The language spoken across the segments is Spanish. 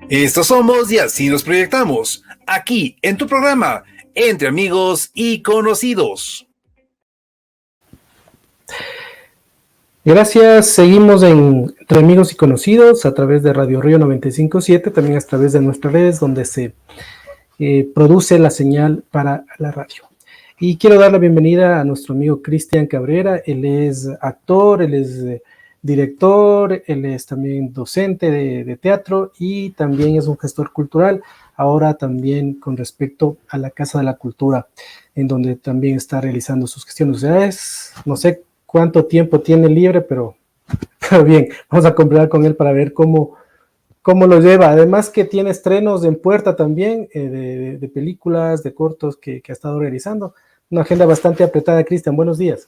Estos somos y así nos proyectamos, aquí en tu programa, Entre Amigos y Conocidos. Gracias, seguimos Entre Amigos y Conocidos a través de Radio Río 95.7, también a través de nuestras redes donde se produce la señal para la radio. Y quiero dar la bienvenida a nuestro amigo Cristian Cabrera. Él es actor, él es director, él es también docente de teatro y también es un gestor cultural, ahora también con respecto a la Casa de la Cultura, en donde también está realizando sus gestiones. O sea, no sé cuánto tiempo tiene libre, pero bien, vamos a conversar con él para ver cómo lo lleva. Además que tiene estrenos en puerta también, de películas, de cortos que ha estado realizando. Una agenda bastante apretada. Cristian, buenos días.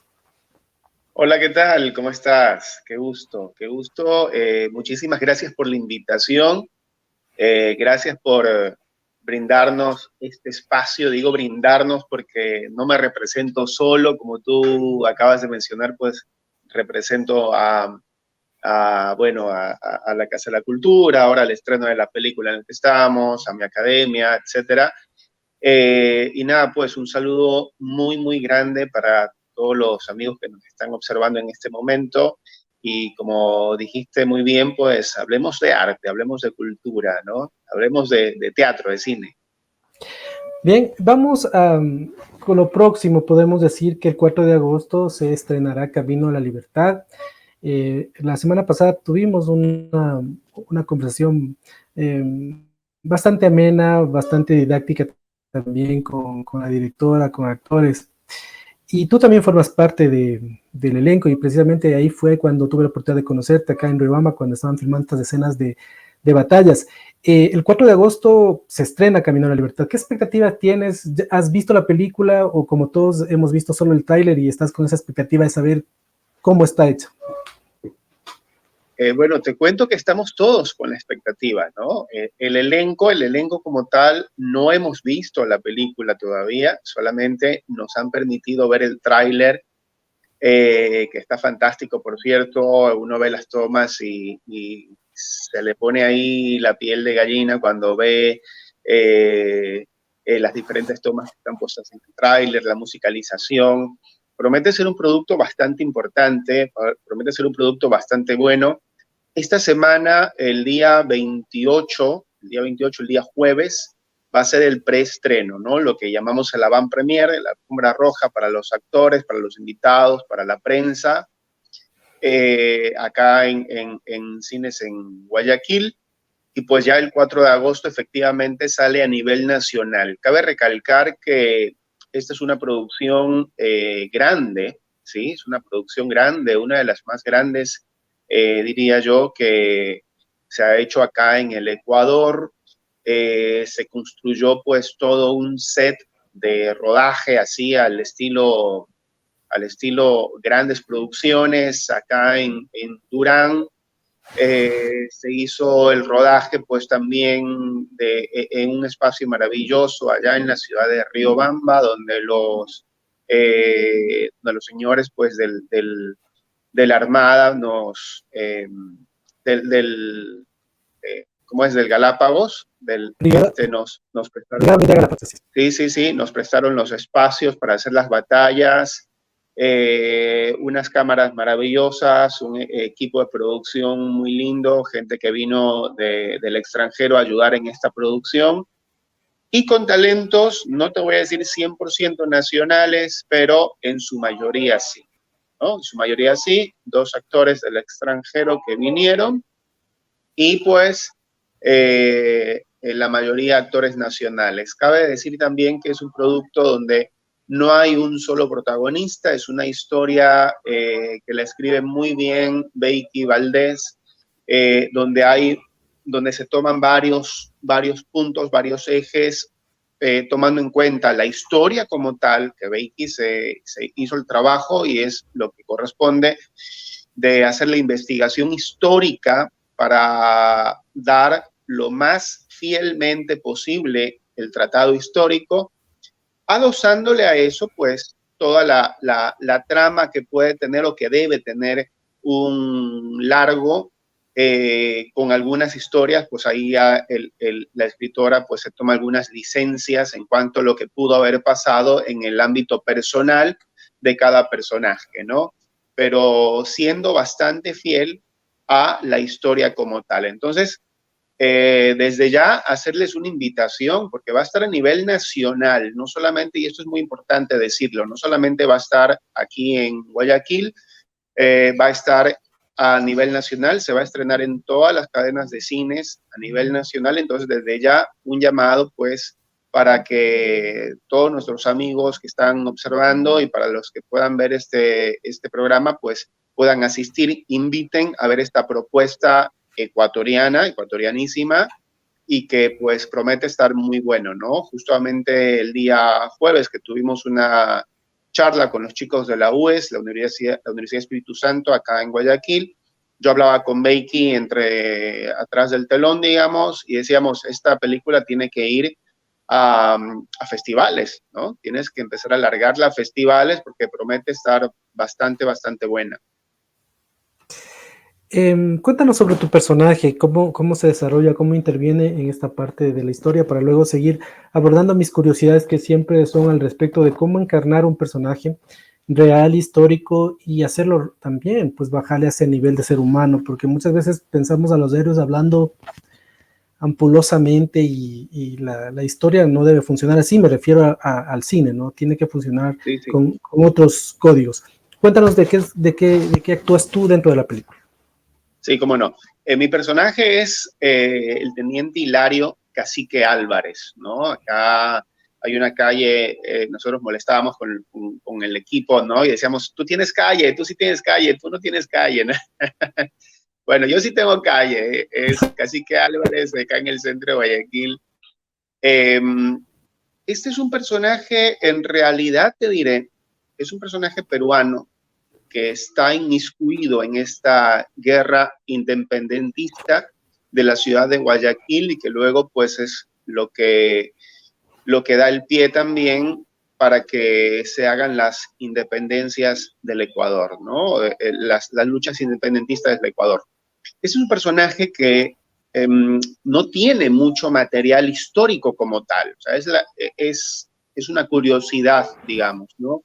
Hola, ¿qué tal? ¿Cómo estás? Qué gusto, qué gusto. Muchísimas gracias por la invitación. Gracias por brindarnos este espacio. Digo brindarnos porque no me represento solo, como tú acabas de mencionar, pues represento a la Casa de la Cultura, ahora el estreno de la película en la que estamos, a mi academia, etcétera. Y nada, pues un saludo muy, muy grande para todos los amigos que nos están observando en este momento. Y como dijiste muy bien, pues hablemos de arte, hablemos de cultura, ¿no? Hablemos de teatro, de cine. Bien, vamos con lo próximo. Podemos decir que el 4 de agosto se estrenará Camino a la Libertad. La semana pasada tuvimos una conversación bastante amena, bastante didáctica también con la directora, con actores. Y tú también formas parte del elenco y precisamente ahí fue cuando tuve la oportunidad de conocerte acá en Riobamba, cuando estaban filmando estas escenas de batallas. El 4 de agosto se estrena Camino a la Libertad. ¿Qué expectativa tienes? ¿Has visto la película o como todos hemos visto solo el tráiler y estás con esa expectativa de saber cómo está hecho? Bueno, te cuento que estamos todos con la expectativa, ¿no? El elenco como tal, no hemos visto la película todavía, solamente nos han permitido ver el tráiler, que está fantástico, por cierto. Uno ve las tomas y se le pone ahí la piel de gallina cuando ve las diferentes tomas que están puestas en el tráiler, la musicalización. Promete ser un producto bastante importante, promete ser un producto bastante bueno. Esta semana, el día 28, el día jueves, va a ser el preestreno, ¿no? Lo que llamamos el avant-premiere, la alfombra roja para los actores, para los invitados, para la prensa, acá en cines en Guayaquil. Y pues ya el 4 de agosto efectivamente sale a nivel nacional. Cabe recalcar que esta es una producción grande, ¿sí? Es una producción grande, una de las más grandes, diría yo, que se ha hecho acá en el Ecuador. Se construyó pues todo un set de rodaje así al estilo grandes producciones acá en Durán. Se hizo el rodaje pues también en un espacio maravilloso allá en la ciudad de Riobamba, donde los señores pues de la Armada ¿cómo es? Del Galápagos, nos prestaron, nos prestaron los espacios para hacer las batallas. Unas cámaras maravillosas, un equipo de producción muy lindo, gente que vino del extranjero a ayudar en esta producción, y con talentos, no te voy a decir 100% nacionales, pero en su mayoría sí, ¿no? En su mayoría sí, 2 actores del extranjero que vinieron, y pues la mayoría actores nacionales. Cabe decir también que es un producto donde no hay un solo protagonista, es una historia que la escribe muy bien Becky Valdés, donde se toman varios puntos, varios ejes, tomando en cuenta la historia como tal, que Becky se hizo el trabajo y es lo que corresponde de hacer la investigación histórica para dar lo más fielmente posible el tratado histórico, adosándole a eso, pues, toda la trama que puede tener o que debe tener un largo con algunas historias, pues ahí ya la escritora pues se toma algunas licencias en cuanto a lo que pudo haber pasado en el ámbito personal de cada personaje, ¿no? Pero siendo bastante fiel a la historia como tal. Entonces, desde ya hacerles una invitación, porque va a estar a nivel nacional, no solamente, y esto es muy importante decirlo, no solamente va a estar aquí en Guayaquil, va a estar a nivel nacional, se va a estrenar en todas las cadenas de cines a nivel nacional. Entonces, desde ya un llamado, pues, para que todos nuestros amigos que están observando y para los que puedan ver este programa, pues, puedan asistir, inviten a ver esta propuesta ecuatorianísima, y que, pues, promete estar muy bueno, ¿no? Justamente el día jueves que tuvimos una charla con los chicos de la UES, la Universidad Espíritu Santo, acá en Guayaquil. Yo hablaba con Beiki atrás del telón, digamos, y decíamos, esta película tiene que ir a festivales, ¿no? Tienes que empezar a alargarla a festivales porque promete estar bastante, bastante buena. Cuéntanos sobre tu personaje, cómo se desarrolla, cómo interviene en esta parte de la historia para luego seguir abordando mis curiosidades que siempre son al respecto de cómo encarnar un personaje real, histórico y hacerlo también, pues bajarle a ese nivel de ser humano, porque muchas veces pensamos a los héroes hablando ampulosamente y la historia no debe funcionar así, me refiero al cine, ¿no? Tiene que funcionar sí, sí. Con otros códigos. Cuéntanos de qué actúas tú dentro de la película. Sí, cómo no. Mi personaje es el teniente Hilario Cacique Álvarez, ¿no? Acá hay una calle, nosotros molestábamos con el equipo, ¿no? Y decíamos, tú tienes calle, tú sí tienes calle, tú no tienes calle, ¿no? Bueno, yo sí tengo calle, es Cacique Álvarez, acá en el centro de Guayaquil. Este es un personaje, en realidad te diré, es un personaje peruano que está inmiscuido en esta guerra independentista de la ciudad de Guayaquil y que luego pues es lo que da el pie también para que se hagan las independencias del Ecuador, ¿no? Las luchas independentistas del Ecuador. Es un personaje que no tiene mucho material histórico como tal, o sea, es una curiosidad, digamos, ¿no?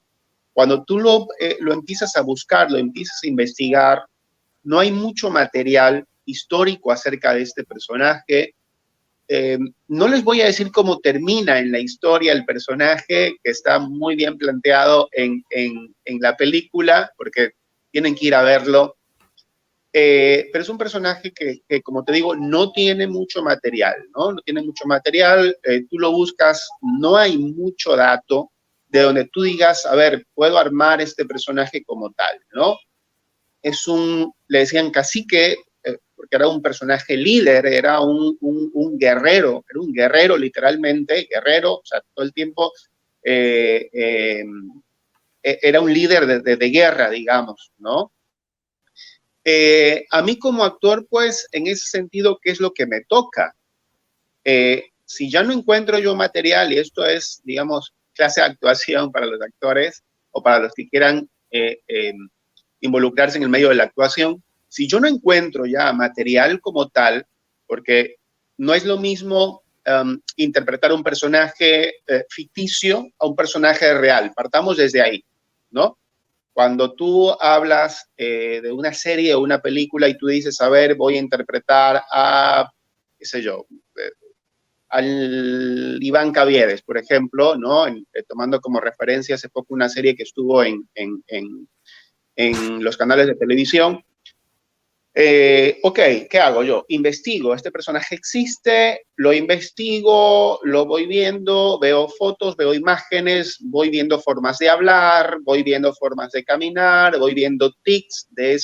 Cuando tú lo empiezas a buscar, lo empiezas a investigar, no hay mucho material histórico acerca de este personaje. No les voy a decir cómo termina en la historia el personaje, que está muy bien planteado en la película, porque tienen que ir a verlo. Pero es un personaje que, como te digo, no tiene mucho material, ¿no? No tiene mucho material, tú lo buscas, no hay mucho dato de donde tú digas, a ver, puedo armar este personaje como tal, ¿no? Le decían cacique, porque era un personaje líder, era un guerrero literalmente, guerrero, o sea, todo el tiempo era un líder de guerra, digamos, ¿no? A mí como actor, pues, en ese sentido, ¿qué es lo que me toca? Si ya no encuentro yo material, y esto es, digamos, clase de actuación para los actores o para los que quieran involucrarse en el medio de la actuación, si yo no encuentro ya material como tal, porque no es lo mismo interpretar un personaje ficticio a un personaje real, partamos desde ahí, ¿no? Cuando tú hablas de una serie o una película y tú dices, a ver, voy a interpretar a, qué sé yo, al Iván Caviedes, por ejemplo, ¿no? Tomando como referencia hace poco una serie que estuvo en los canales de televisión. Ok, ¿qué hago yo? Investigo, este personaje existe, lo investigo, lo voy viendo, veo fotos, veo imágenes, voy viendo formas de hablar, voy viendo formas de caminar, voy viendo tics de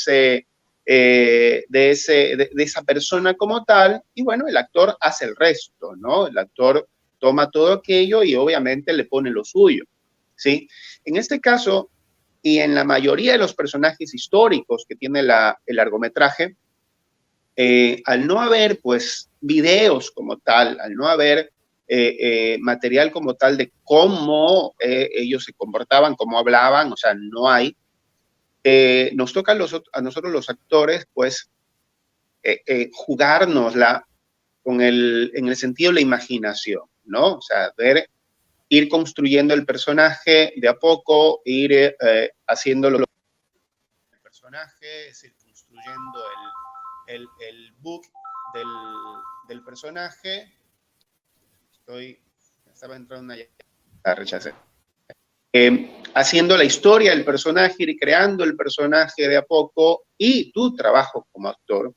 esa persona como tal, y bueno, el actor hace el resto, ¿no? El actor toma todo aquello y obviamente le pone lo suyo, ¿sí? En este caso, y en la mayoría de los personajes históricos que tiene el largometraje, al no haber pues videos como tal, al no haber material como tal de cómo ellos se comportaban, cómo hablaban, o sea, no hay, nos toca a nosotros los actores pues jugárnosla en el sentido de la imaginación, ¿no? O sea, ir construyendo el personaje de a poco, ir haciéndolo el personaje, es decir, construyendo el book del personaje. Estaba entrando una rechacé. Haciendo la historia del personaje, ir creando el personaje de a poco, y tu trabajo como actor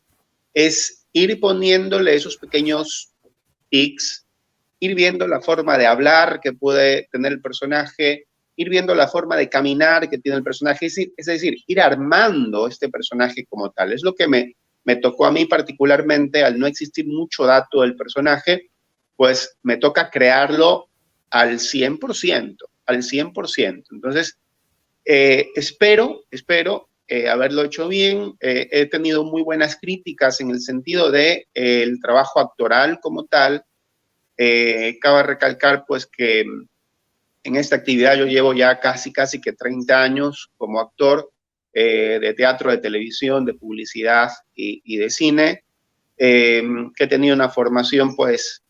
es ir poniéndole esos pequeños tics, ir viendo la forma de hablar que puede tener el personaje, ir viendo la forma de caminar que tiene el personaje, es decir, ir armando este personaje como tal. Es lo que me tocó a mí particularmente, al no existir mucho dato del personaje, pues me toca crearlo al 100%, al 100%. Entonces, espero haberlo hecho bien. He tenido muy buenas críticas en el sentido de el trabajo actoral como tal. Cabe recalcar pues que en esta actividad yo llevo ya casi que 30 años como actor de teatro, de televisión, de publicidad y de cine, que he tenido una formación pues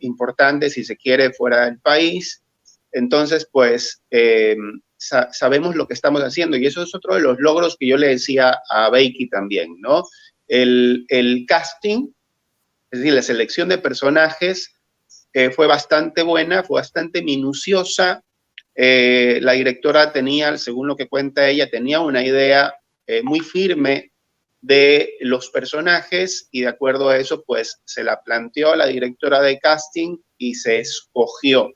importante, si se quiere, fuera del país. Entonces pues sabemos lo que estamos haciendo, y eso es otro de los logros que yo le decía a Beiki también, ¿no? El casting, es decir, la selección de personajes, fue bastante buena, fue bastante minuciosa. La directora tenía, según lo que cuenta ella, tenía una idea muy firme de los personajes, y de acuerdo a eso, pues se la planteó a la directora de casting y se escogió.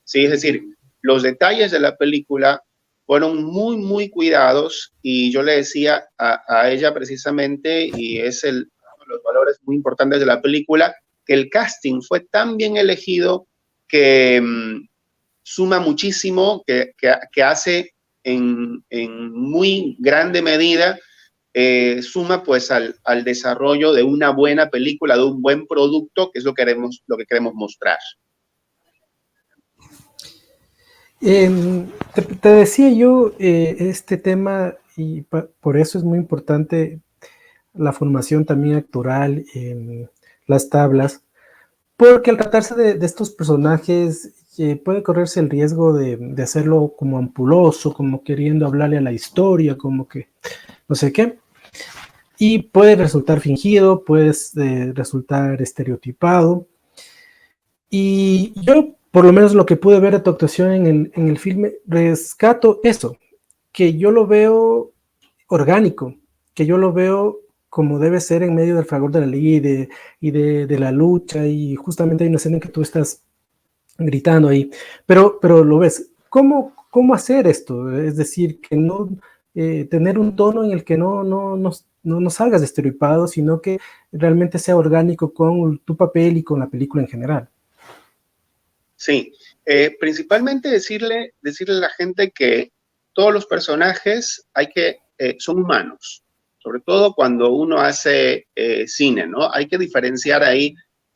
¿Sí? Es decir, los detalles de la película fueron muy, muy cuidados, y yo le decía a ella precisamente, y es uno de los valores muy importantes de la película, que el casting fue tan bien elegido que suma muchísimo, que hace en muy grande medida, suma pues al desarrollo de una buena película, de un buen producto, que es lo que queremos mostrar. Te decía yo este tema, y por eso es muy importante la formación también actoral en las tablas, porque al tratarse de estos personajes puede correrse el riesgo de hacerlo como ampuloso, como queriendo hablarle a la historia, como que no sé qué, y puede resultar fingido, puede resultar estereotipado. Y yo, por lo menos lo que pude ver de tu actuación en el filme, rescato eso, que yo lo veo orgánico, que yo lo veo como debe ser en medio del fragor de la ley de la lucha, y justamente hay una escena en que tú estás gritando ahí, pero lo ves. ¿Cómo hacer esto? Es decir, que no tener un tono en el que no salgas estereotipado, sino que realmente sea orgánico con tu papel y con la película en general. Sí, principalmente decirle a la gente que todos los personajes son humanos, sobre todo cuando uno hace cine, ¿no? Hay que diferenciar ahí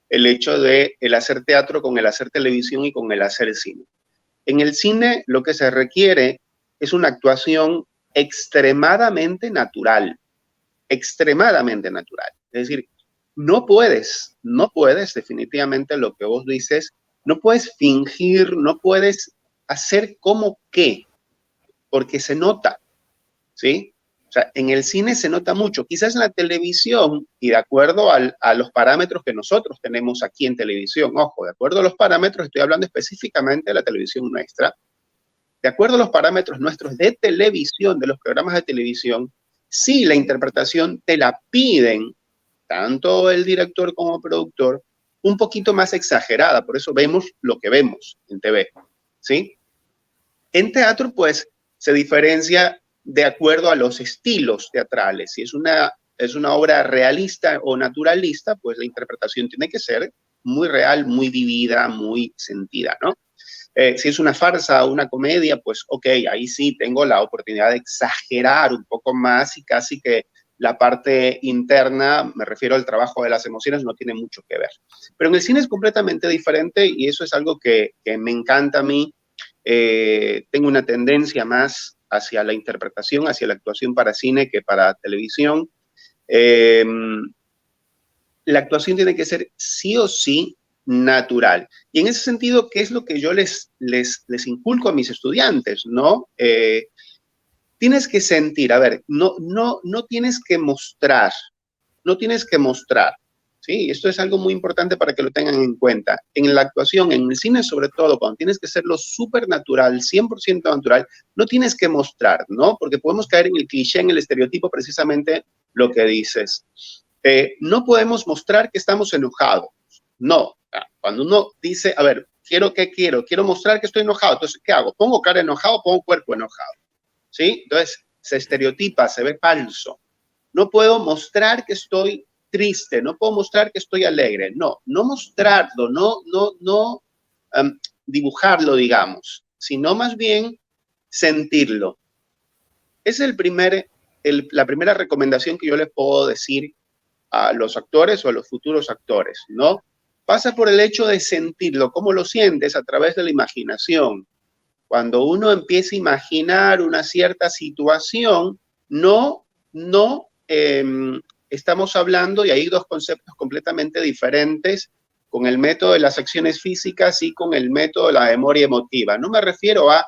el hecho de el hacer teatro con el hacer televisión y con el hacer cine. En el cine lo que se requiere es una actuación extremadamente natural, extremadamente natural. Es decir, no puedes definitivamente lo que vos dices, no puedes fingir, no puedes hacer como que, porque se nota, ¿sí? O sea, en el cine se nota mucho, quizás en la televisión, y de acuerdo a los parámetros que nosotros tenemos aquí en televisión, ojo, de acuerdo a los parámetros, estoy hablando específicamente de la televisión nuestra, de acuerdo a los parámetros nuestros de televisión, de los programas de televisión, sí, la interpretación te la piden, tanto el director como el productor, un poquito más exagerada, por eso vemos lo que vemos en TV, ¿sí? En teatro, pues, se diferencia de acuerdo a los estilos teatrales. Si es una obra realista o naturalista, pues la interpretación tiene que ser muy real, muy vivida, muy sentida, ¿no? Si es una farsa o una comedia, pues ok, ahí sí tengo la oportunidad de exagerar un poco más, y casi que la parte interna, me refiero al trabajo de las emociones, no tiene mucho que ver. Pero en el cine es completamente diferente, y eso es algo que me encanta a mí. Tengo una tendencia más hacia la interpretación, hacia la actuación para cine que para televisión. la actuación tiene que ser sí o sí natural. Y en ese sentido, ¿qué es lo que yo les inculco a mis estudiantes, ¿no? Tienes que sentir, a ver, no tienes que mostrar, ¿sí? Esto es algo muy importante para que lo tengan en cuenta. En la actuación, en el cine sobre todo, cuando tienes que serlo súper natural, 100% natural, no tienes que mostrar, ¿no? Porque podemos caer en el cliché, en el estereotipo, precisamente lo que dices. No podemos mostrar que estamos enojados. No. Cuando uno dice, a ver, quiero mostrar que estoy enojado. Entonces, ¿qué hago? ¿Pongo cara enojado o pongo cuerpo enojado? ¿Sí? Entonces, se estereotipa, se ve falso. No puedo mostrar que estoy triste, no puedo mostrar que estoy alegre. No mostrarlo, no dibujarlo, digamos, sino más bien sentirlo. Es la primera recomendación que yo les puedo decir a los actores o a los futuros actores, ¿no? Pasa por el hecho de sentirlo. ¿Cómo lo sientes? A través de la imaginación. Cuando uno empieza a imaginar una cierta situación, no estamos hablando, y hay dos conceptos completamente diferentes, con el método de las acciones físicas y con el método de la memoria emotiva. No me refiero a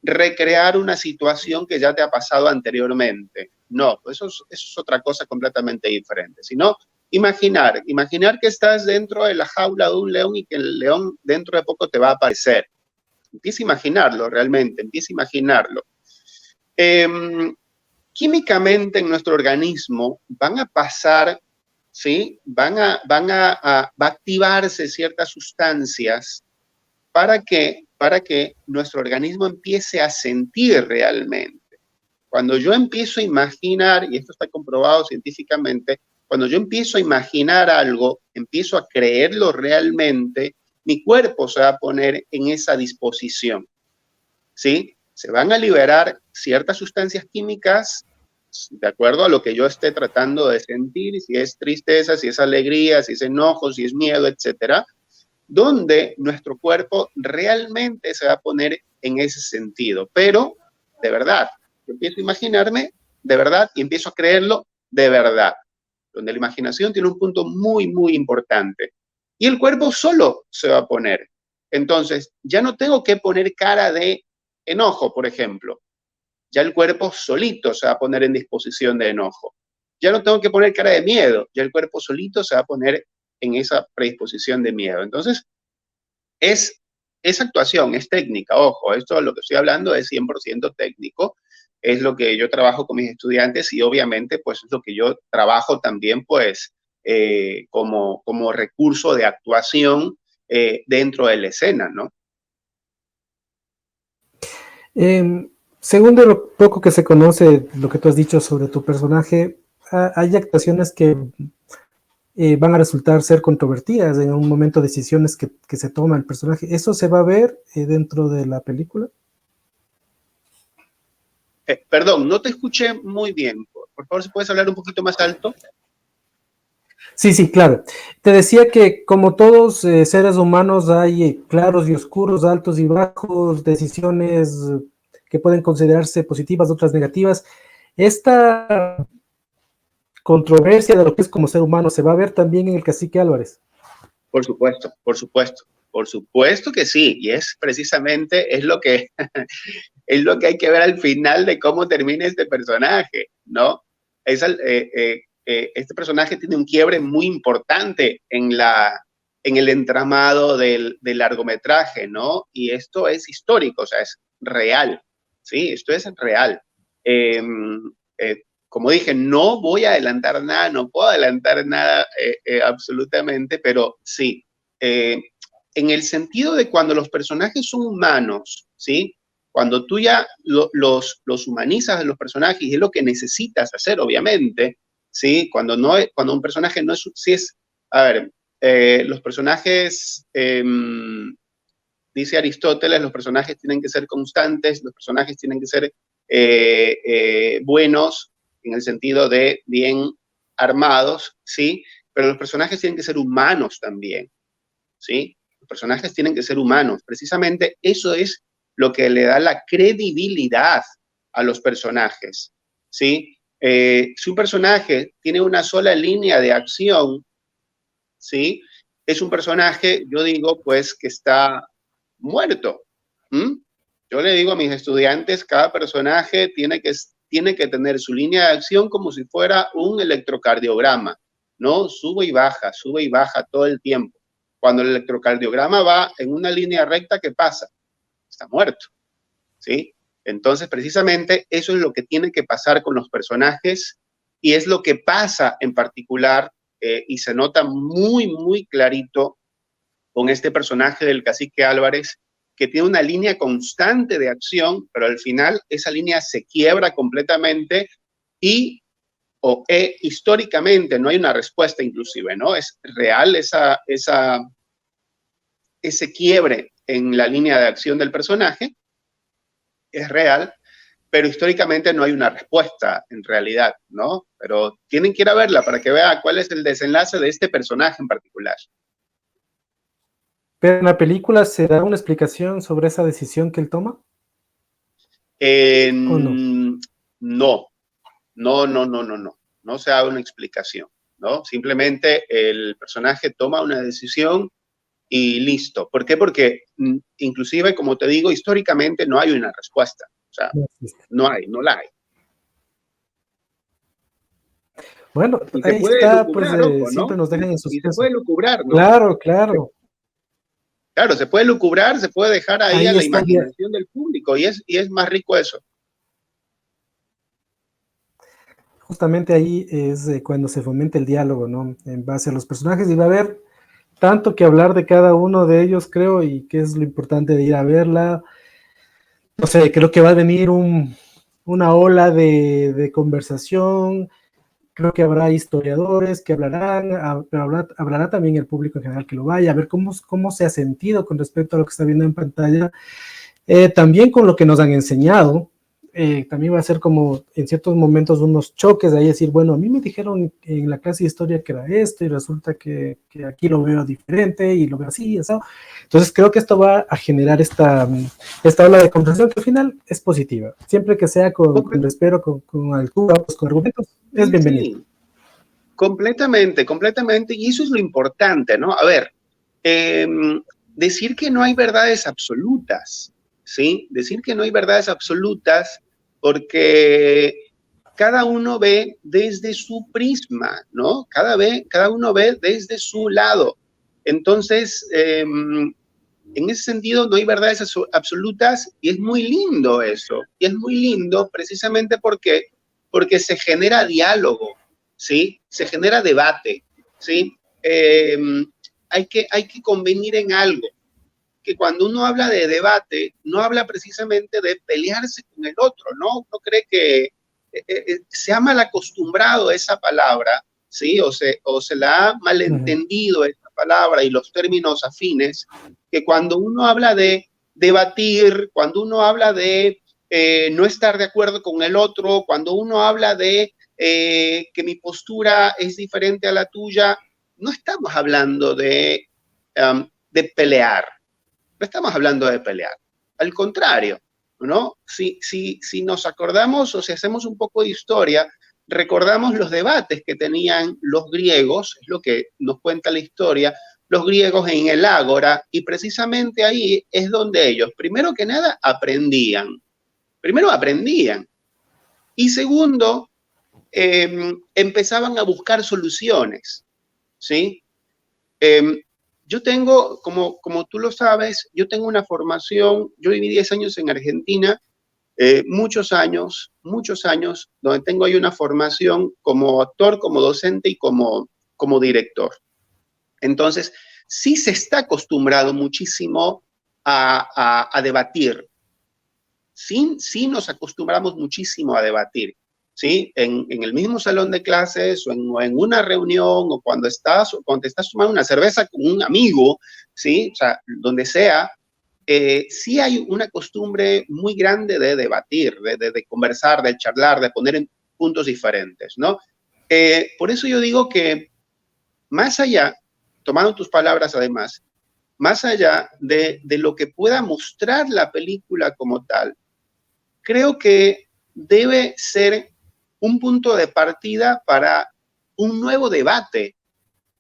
recrear una situación que ya te ha pasado anteriormente. No, eso es otra cosa completamente diferente, sino imaginar que estás dentro de la jaula de un león y que el león dentro de poco te va a aparecer. Empieza a imaginarlo realmente, Químicamente en nuestro organismo van a pasar, ¿sí? Va a activarse ciertas sustancias para que nuestro organismo empiece a sentir realmente. Cuando yo empiezo a imaginar, y esto está comprobado científicamente, cuando yo empiezo a imaginar algo, empiezo a creerlo realmente, mi cuerpo se va a poner en esa disposición, ¿sí? Se van a liberar ciertas sustancias químicas de acuerdo a lo que yo esté tratando de sentir, si es tristeza, si es alegría, si es enojo, si es miedo, etcétera, donde nuestro cuerpo realmente se va a poner en ese sentido. Pero, de verdad, yo empiezo a imaginarme de verdad y empiezo a creerlo de verdad, donde la imaginación tiene un punto muy, muy importante. Y el cuerpo solo se va a poner. Entonces, ya no tengo que poner cara de enojo, por ejemplo. Ya el cuerpo solito se va a poner en disposición de enojo. Ya no tengo que poner cara de miedo, ya el cuerpo solito se va a poner en esa predisposición de miedo. Entonces, es actuación, es técnica, ojo, esto de lo que estoy hablando es 100% técnico, es lo que yo trabajo con mis estudiantes y obviamente pues es lo que yo trabajo también pues como recurso de actuación dentro de la escena, ¿no? Según de lo poco que se conoce, lo que tú has dicho sobre tu personaje, hay actuaciones que van a resultar ser controvertidas en un momento, decisiones que se toma el personaje. ¿Eso se va a ver dentro de la película? Perdón, no te escuché muy bien. Por favor, ¿se puedes hablar un poquito más alto? Sí, claro. Te decía que como todos seres humanos hay claros y oscuros, altos y bajos, decisiones que pueden considerarse positivas, otras negativas. Esta controversia de lo que es como ser humano se va a ver también en el Cacique Álvarez. Por supuesto que sí, y es precisamente es lo que hay que ver al final de cómo termina este personaje, ¿no? Este personaje tiene un quiebre muy importante en el entramado del largometraje, ¿no? Y esto es histórico, o sea, es real, ¿sí? Esto es real. Como dije, no voy a adelantar nada, no puedo adelantar nada absolutamente, pero sí, en el sentido de cuando los personajes son humanos, ¿sí? Cuando tú ya los humanizas a los personajes, y es lo que necesitas hacer, obviamente, ¿sí? Cuando un personaje no es, sí es, a ver, los personajes, dice Aristóteles, los personajes tienen que ser constantes, los personajes tienen que ser buenos, en el sentido de bien armados, ¿sí? Pero los personajes tienen que ser humanos también, ¿sí? Los personajes tienen que ser humanos. Precisamente eso es lo que le da la credibilidad a los personajes, ¿sí? Si un personaje tiene una sola línea de acción, ¿sí? Es un personaje, yo digo, pues, que está muerto. Yo le digo a mis estudiantes, cada personaje tiene que tener su línea de acción como si fuera un electrocardiograma, ¿no? Sube y baja todo el tiempo. Cuando el electrocardiograma va en una línea recta, ¿qué pasa? Está muerto, ¿sí? Entonces, precisamente, eso es lo que tiene que pasar con los personajes y es lo que pasa en particular y se nota muy, muy clarito con este personaje del Cacique Álvarez, que tiene una línea constante de acción, pero al final esa línea se quiebra completamente y históricamente no hay una respuesta inclusive, ¿no? Es real ese quiebre en la línea de acción del personaje, es real, pero históricamente no hay una respuesta en realidad, ¿no? Pero tienen que ir a verla para que vean cuál es el desenlace de este personaje en particular. ¿Pero en la película se da una explicación sobre esa decisión que él toma? ¿O no? No se da una explicación, ¿no? Simplemente el personaje toma una decisión y listo. ¿Por qué? Porque inclusive, como te digo, históricamente no hay una respuesta. O sea, no la hay. Bueno, ahí está, pues siempre nos dejan en suspenso. Y se puede lucubrar, ¿no? Claro, claro. Claro, se puede lucubrar, se puede dejar ahí a la imaginación del público y es más rico eso. Justamente ahí es cuando se fomenta el diálogo, ¿no? En base a los personajes, y va a haber tanto que hablar de cada uno de ellos, creo, y que es lo importante de ir a verla. No sé, creo que va a venir una ola de conversación. Creo que habrá historiadores que hablarán, pero hablará también el público en general que lo vaya, a ver cómo se ha sentido con respecto a lo que está viendo en pantalla, también con lo que nos han enseñado. También va a ser como en ciertos momentos unos choques de ahí, decir, bueno, a mí me dijeron en la clase de historia que era esto y resulta que aquí lo veo diferente y lo veo así, eso. Entonces creo que esto va a generar esta ola de conversación que al final es positiva, siempre que sea con respeto, con altura, pues, con argumentos, es bienvenido. Sí. Completamente, y eso es lo importante, ¿no? A ver, decir que no hay verdades absolutas, ¿sí? Decir que no hay verdades absolutas porque cada uno ve desde su prisma, ¿no? Cada uno ve desde su lado. Entonces, en ese sentido, no hay verdades absolutas y es muy lindo eso. Y es muy lindo precisamente porque se genera diálogo, ¿sí? Se genera debate, ¿sí? Hay que convenir en algo, que cuando uno habla de debate, no habla precisamente de pelearse con el otro, ¿no? Uno cree que se ha mal acostumbrado esa palabra, ¿sí? O se la ha malentendido esa palabra y los términos afines, que cuando uno habla de debatir, cuando uno habla de no estar de acuerdo con el otro, cuando uno habla de que mi postura es diferente a la tuya, no estamos hablando de pelear. No estamos hablando de pelear. Al contrario, ¿no? Si nos acordamos o si hacemos un poco de historia, recordamos los debates que tenían los griegos, es lo que nos cuenta la historia, los griegos en el ágora, y precisamente ahí es donde ellos, primero que nada, aprendían. Y segundo, empezaban a buscar soluciones, ¿sí? Yo tengo, como tú lo sabes, yo tengo una formación, yo viví 10 años en Argentina, muchos años, donde tengo ahí una formación como actor, como docente y como director. Entonces, sí se está acostumbrado muchísimo a debatir. Sí nos acostumbramos muchísimo a debatir, ¿sí? En el mismo salón de clases o en una reunión o cuando te estás tomando una cerveza con un amigo, ¿sí? O sea, donde sea, sí hay una costumbre muy grande de debatir, de conversar, de charlar, de poner en puntos diferentes, ¿no? Por eso yo digo que más allá, tomando tus palabras además, más allá de lo que pueda mostrar la película como tal, creo que debe ser un punto de partida para un nuevo debate,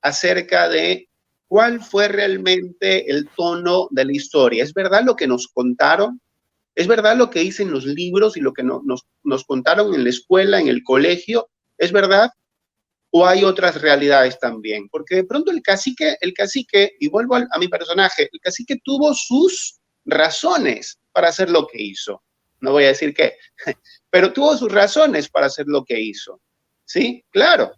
acerca de cuál fue realmente el tono de la historia. ¿Es verdad lo que nos contaron? ¿Es verdad lo que dicen los libros y lo que nos contaron en la escuela, en el colegio? ¿Es verdad? ¿O hay otras realidades también? Porque de pronto el cacique, y vuelvo a mi personaje, el cacique tuvo sus razones para hacer lo que hizo. No voy a decir qué, pero tuvo sus razones para hacer lo que hizo. ¿Sí? Claro.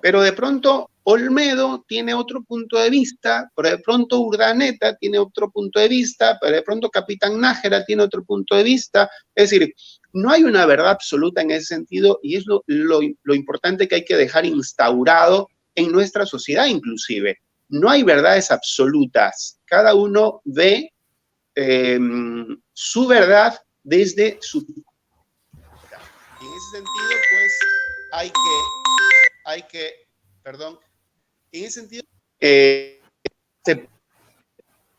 Pero de pronto Olmedo tiene otro punto de vista, pero de pronto Urdaneta tiene otro punto de vista, pero de pronto Capitán Nájera tiene otro punto de vista. Es decir, no hay una verdad absoluta en ese sentido y es lo importante que hay que dejar instaurado en nuestra sociedad inclusive. No hay verdades absolutas. Cada uno ve su verdad desde su... En ese sentido, pues, en ese sentido,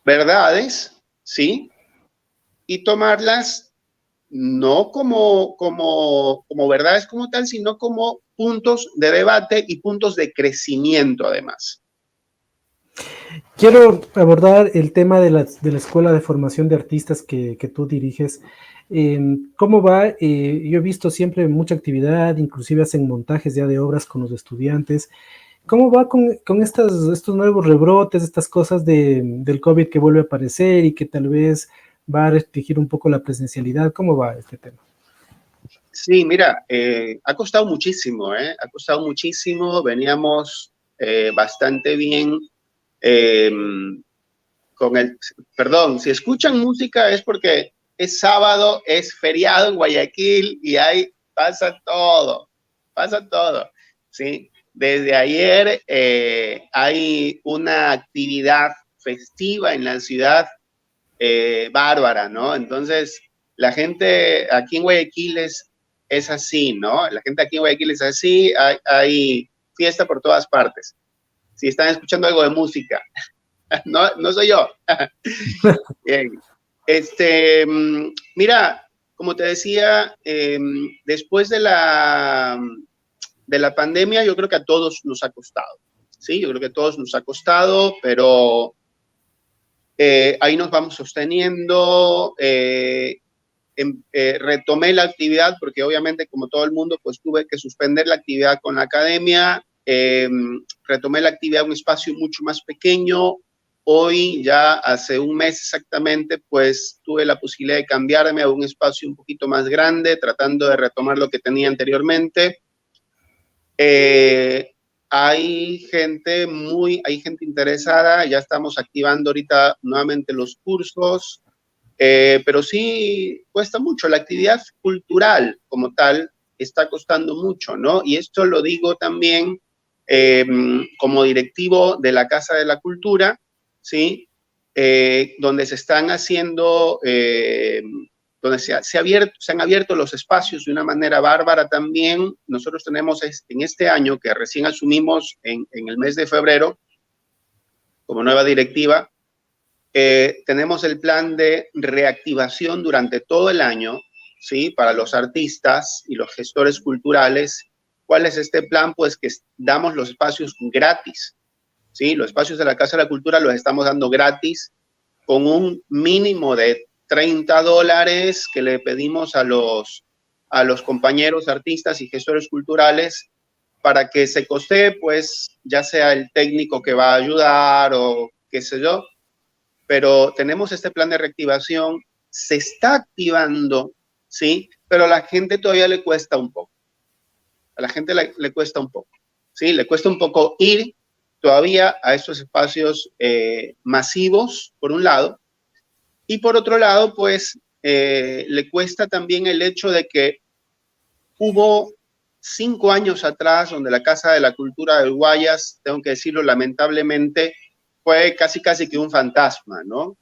verdades, ¿sí? Y tomarlas no como verdades como tal, sino como puntos de debate y puntos de crecimiento, además. Quiero abordar el tema de la Escuela de Formación de Artistas que tú diriges. ¿Cómo va? Yo he visto siempre mucha actividad, inclusive hacen montajes ya de obras con los estudiantes. ¿Cómo va con estos nuevos rebrotes, estas cosas del COVID que vuelve a aparecer y que tal vez va a restringir un poco la presencialidad? ¿Cómo va este tema? Sí, mira, ha costado muchísimo, ha costado muchísimo. Veníamos bastante bien perdón, si escuchan música es porque es sábado, es feriado en Guayaquil y ahí pasa todo, ¿sí? Desde ayer hay una actividad festiva en la ciudad bárbara, ¿no? Entonces, la gente aquí en Guayaquil es así, ¿no? La gente aquí en Guayaquil es así, hay fiesta por todas partes. Si están escuchando algo de música, no soy yo. Bien. Mira, como te decía, después de la pandemia, yo creo que a todos nos ha costado, ¿sí? Yo creo que a todos nos ha costado, pero ahí nos vamos sosteniendo. Retomé la actividad porque obviamente, como todo el mundo, pues tuve que suspender la actividad con la academia. Retomé la actividad en un espacio mucho más pequeño. Hoy, ya hace un mes exactamente, pues tuve la posibilidad de cambiarme a un espacio un poquito más grande, tratando de retomar lo que tenía anteriormente. Hay gente interesada, ya estamos activando ahorita nuevamente los cursos, pero sí cuesta mucho. La actividad cultural como tal está costando mucho, ¿no? Y esto lo digo también como directivo de la Casa de la Cultura, ¿sí? Donde se están haciendo, donde se han abierto los espacios de una manera bárbara también. Nosotros tenemos en este año, que recién asumimos en el mes de febrero, como nueva directiva, tenemos el plan de reactivación durante todo el año, ¿sí? Para los artistas y los gestores culturales. ¿Cuál es este plan? Pues que damos los espacios gratis, ¿sí? Los espacios de la Casa de la Cultura los estamos dando gratis con un mínimo de $30 que le pedimos a los compañeros artistas y gestores culturales para que se costee, pues, ya sea el técnico que va a ayudar o qué sé yo. Pero tenemos este plan de reactivación, se está activando, ¿sí? Pero a la gente todavía le cuesta un poco. A la gente le cuesta un poco, ¿sí? Le cuesta un poco ir todavía a estos espacios masivos, por un lado, y por otro lado, pues, le cuesta también el hecho de que hubo 5 años atrás, donde la Casa de la Cultura del Guayas, tengo que decirlo lamentablemente, fue casi que un fantasma, ¿no?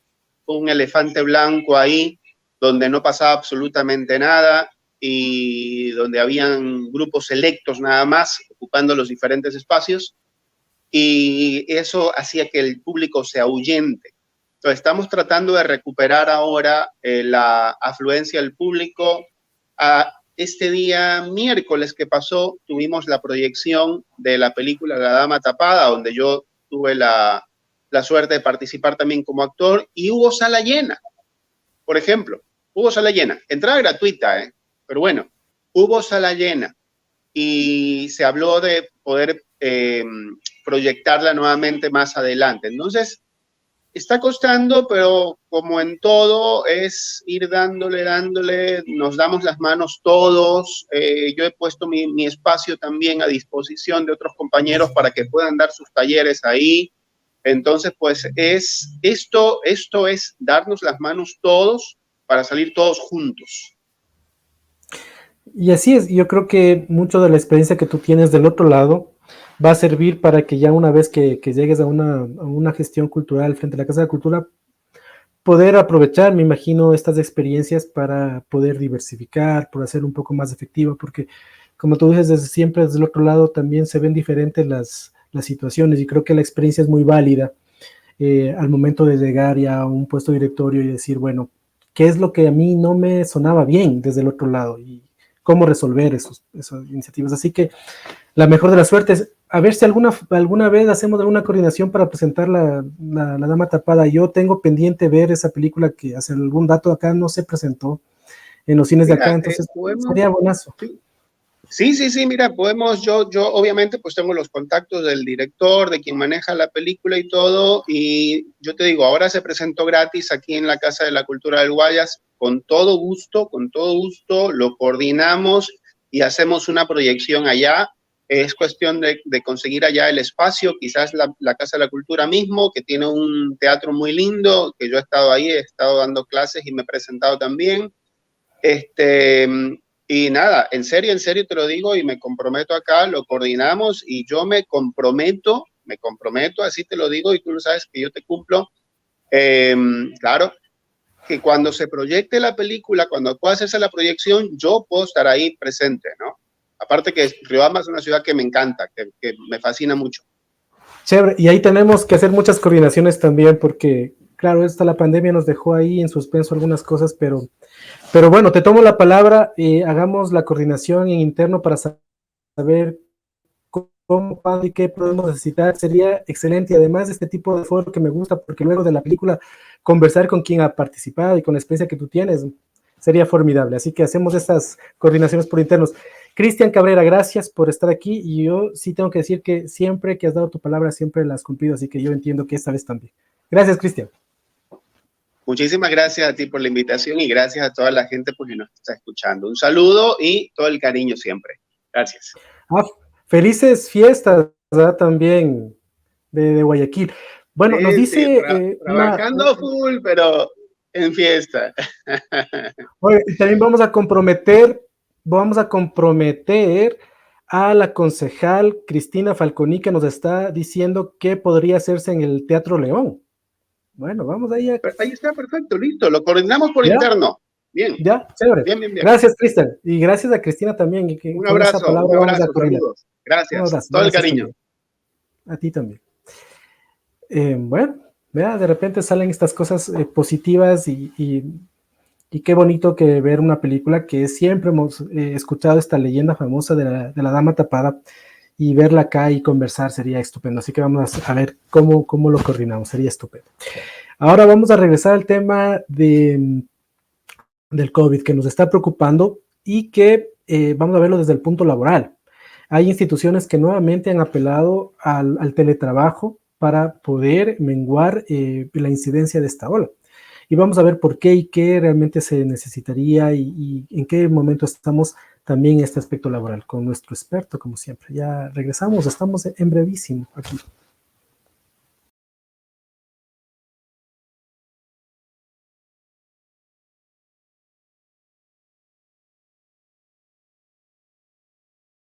Un elefante blanco ahí, donde no pasaba absolutamente nada y donde habían grupos selectos nada más ocupando los diferentes espacios, y eso hacía que el público se ahuyente. Entonces, estamos tratando de recuperar ahora la afluencia del público. este día miércoles que pasó, tuvimos la proyección de la película La Dama Tapada, donde yo tuve la suerte de participar también como actor, y hubo sala llena, por ejemplo. Hubo sala llena, entrada gratuita, pero bueno, hubo sala llena y se habló de poder proyectarla nuevamente más adelante. Entonces, está costando, pero como en todo es ir dándole, nos damos las manos todos. Yo he puesto mi espacio también a disposición de otros compañeros para que puedan dar sus talleres ahí. Entonces, pues esto es darnos las manos todos para salir todos juntos. Y así es, yo creo que mucho de la experiencia que tú tienes del otro lado va a servir para que ya una vez que llegues a una gestión cultural frente a la Casa de la Cultura, poder aprovechar, me imagino, estas experiencias para poder diversificar, por hacer un poco más efectivo, porque como tú dices, desde siempre desde el otro lado también se ven diferentes las situaciones, y creo que la experiencia es muy válida al momento de llegar ya a un puesto directorio y decir, bueno, ¿qué es lo que a mí no me sonaba bien desde el otro lado? Y cómo resolver esas iniciativas. Así que la mejor de las suertes. A ver si alguna vez hacemos alguna coordinación para presentar la Dama Tapada. Yo tengo pendiente ver esa película que hace algún dato acá no se presentó en los cines de acá, entonces sería buenazo. Sí, mira, podemos, yo obviamente pues tengo los contactos del director, de quien maneja la película y todo, y yo te digo, ahora se presentó gratis aquí en la Casa de la Cultura del Guayas, con todo gusto, lo coordinamos y hacemos una proyección allá. Es cuestión de conseguir allá el espacio, quizás la Casa de la Cultura mismo, que tiene un teatro muy lindo, que yo he estado ahí, he estado dando clases y me he presentado también. Y nada, en serio te lo digo y me comprometo acá, lo coordinamos y yo me comprometo, así te lo digo y tú lo sabes que yo te cumplo. Claro, que cuando se proyecte la película, cuando pueda hacerse la proyección, yo puedo estar ahí presente, ¿no? Aparte que Riobamba es una ciudad que me encanta, que me fascina mucho. Chévere, y ahí tenemos que hacer muchas coordinaciones también, porque, claro, la pandemia nos dejó ahí en suspenso algunas cosas, pero bueno, te tomo la palabra, hagamos la coordinación en interno para saber cómo, cuándo y qué podemos necesitar. Sería excelente, y además de este tipo de foro que me gusta, porque luego de la película, conversar con quien ha participado y con la experiencia que tú tienes, sería formidable. Así que hacemos estas coordinaciones por internos. Cristian Cabrera, gracias por estar aquí, y yo sí tengo que decir que siempre que has dado tu palabra, siempre la has cumplido, así que yo entiendo que esta vez también. Gracias, Cristian. Muchísimas gracias a ti por la invitación y gracias a toda la gente porque nos está escuchando. Un saludo y todo el cariño siempre. Gracias. Felices fiestas, ¿verdad? También de Guayaquil. Bueno, nos dice... trabajando full, pero en fiesta. Oye, y también vamos a comprometer a la concejal Cristina Falconi, que nos está diciendo qué podría hacerse en el Teatro León. Bueno, vamos ahí. Ahí está, perfecto, listo. Lo coordinamos por interno. Bien. Ya, chévere. Bien. Gracias, Cristian. Y gracias a Cristina también. Un abrazo, saludos. Gracias. Un abrazo, todo el cariño. A ti también. Bueno, vea, de repente salen estas cosas positivas y qué bonito que ver una película que siempre hemos escuchado esta leyenda famosa de la Dama Tapada, y verla acá y conversar sería estupendo. Así que vamos a ver cómo lo coordinamos, sería estupendo. Ahora vamos a regresar al tema del COVID, que nos está preocupando y que vamos a verlo desde el punto laboral. Hay instituciones que nuevamente han apelado al teletrabajo para poder menguar la incidencia de esta ola. Y vamos a ver por qué y qué realmente se necesitaría y en qué momento estamos también en este aspecto laboral con nuestro experto, como siempre. Ya regresamos, estamos en brevísimo aquí.